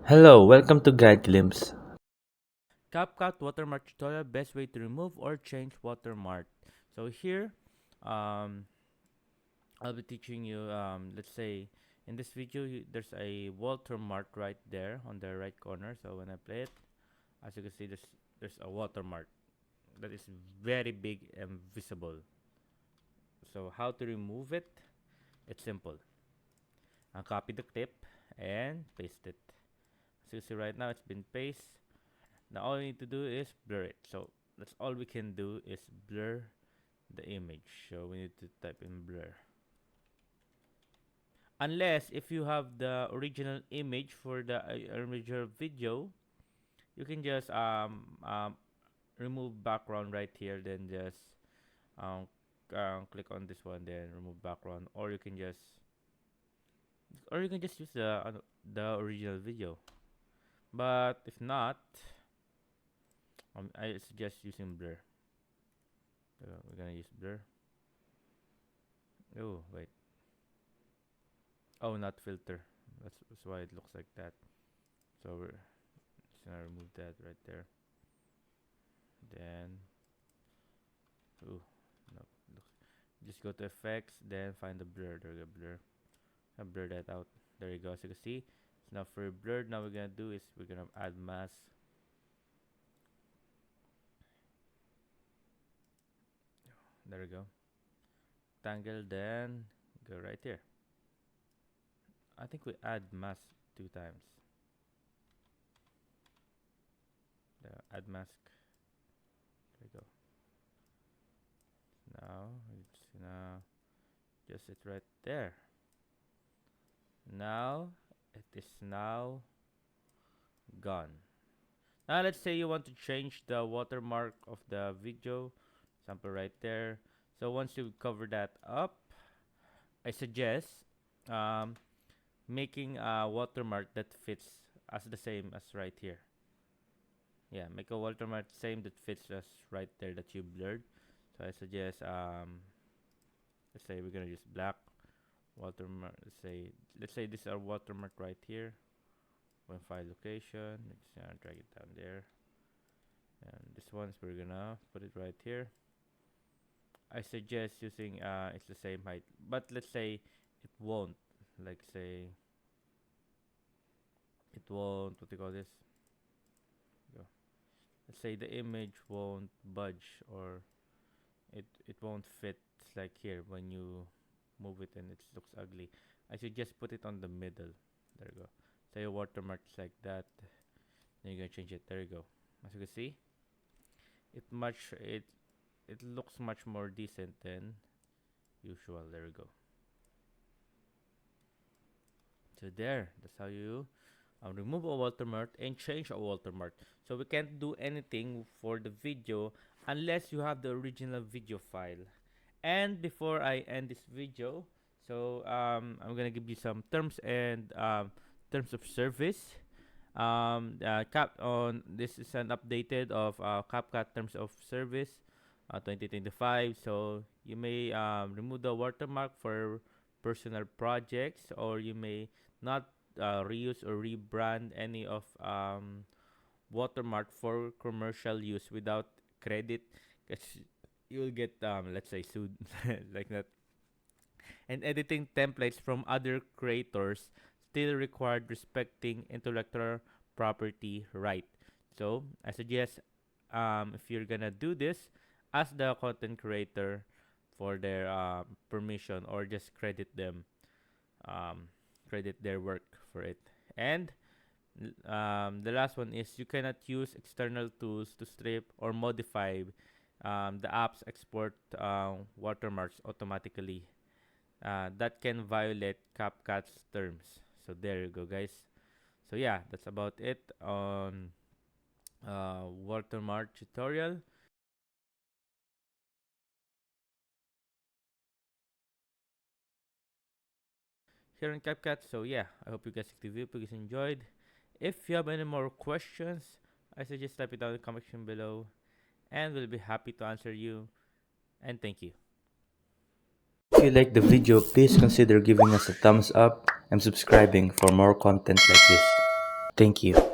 Hello, welcome to Guide Glimpse. CapCut Watermark tutorial, best way to remove or change watermark. So here, um, I'll be teaching you, let's say, in this video, there's a watermark right there on the right corner. So when I play it, as you can see, there's a watermark that is very big and visible. So how to remove it? It's simple. I'll copy the clip and paste it. As you see right now, it's been pasted. Now all we need to do is blur it. So that's all we can do is blur the image. So we need to type in blur. Unless if you have the original image for the original video, you can just remove background right here. Then just um, click on this one. Then remove background, or you can just use the original video. But if not, I suggest using blur. So we're gonna use blur. Oh wait. Oh, not filter. That's why it looks like that. So we're just gonna remove that right there. Then, ooh, no, looks. Just go to effects, then find the blur. There we go, blur. I blur that out. There you go. So you can see it's now for blurred. Now we're gonna do is we're gonna add mask. There we go. Tangle. Then go right here. I think we add mask 2 times. Add mask. There you go. Now it's gonna just it right there. Now it is now gone. Now let's say you want to change the watermark of the video, sample right there. So once you cover that up, I suggest um, making a watermark that fits as the same as right here. Yeah, make a watermark same that fits as right there that you blurred. So I suggest let's say we're gonna use black watermark. Let's say this is our watermark right here. One file location. Just gonna drag it down there. And this one's we're gonna put it right here. I suggest using it's the same height, but let's say it won't. Like say it won't. What do you call this? Go. Let's say the image won't budge or it won't fit like here when you move it and it looks ugly. I should just put it on the middle. There you go. Say a watermark is like that. Then you're gonna change it. There you go. As you can see, it much it looks much more decent than usual. There we go. So there, that's how you remove a watermark and change a watermark. So we can't do anything for the video unless you have the original video file. And before I end this video, so I'm gonna give you some terms and terms of service. Cap on this is an updated of CapCut terms of service 2025. So you may remove the watermark for personal projects, or you may not reuse or rebrand any of watermark for commercial use without credit, because you will get let's say sued like that. And editing templates from other creators still required respecting intellectual property right. So I suggest if you're gonna do this, ask the content creator for their permission, or just um, credit their work for it. And the last one is you cannot use external tools to strip or modify the app's export watermarks automatically. That can violate CapCut's terms. So there you go, guys. So yeah, that's about it on watermark tutorial. Here on CapCut. So yeah, I hope you guys like the video. Please enjoyed. If you have any more questions, I suggest type it down in the comment section below, and we'll be happy to answer you. And thank you. If you like the video, please consider giving us a thumbs up and subscribing for more content like this. Thank you.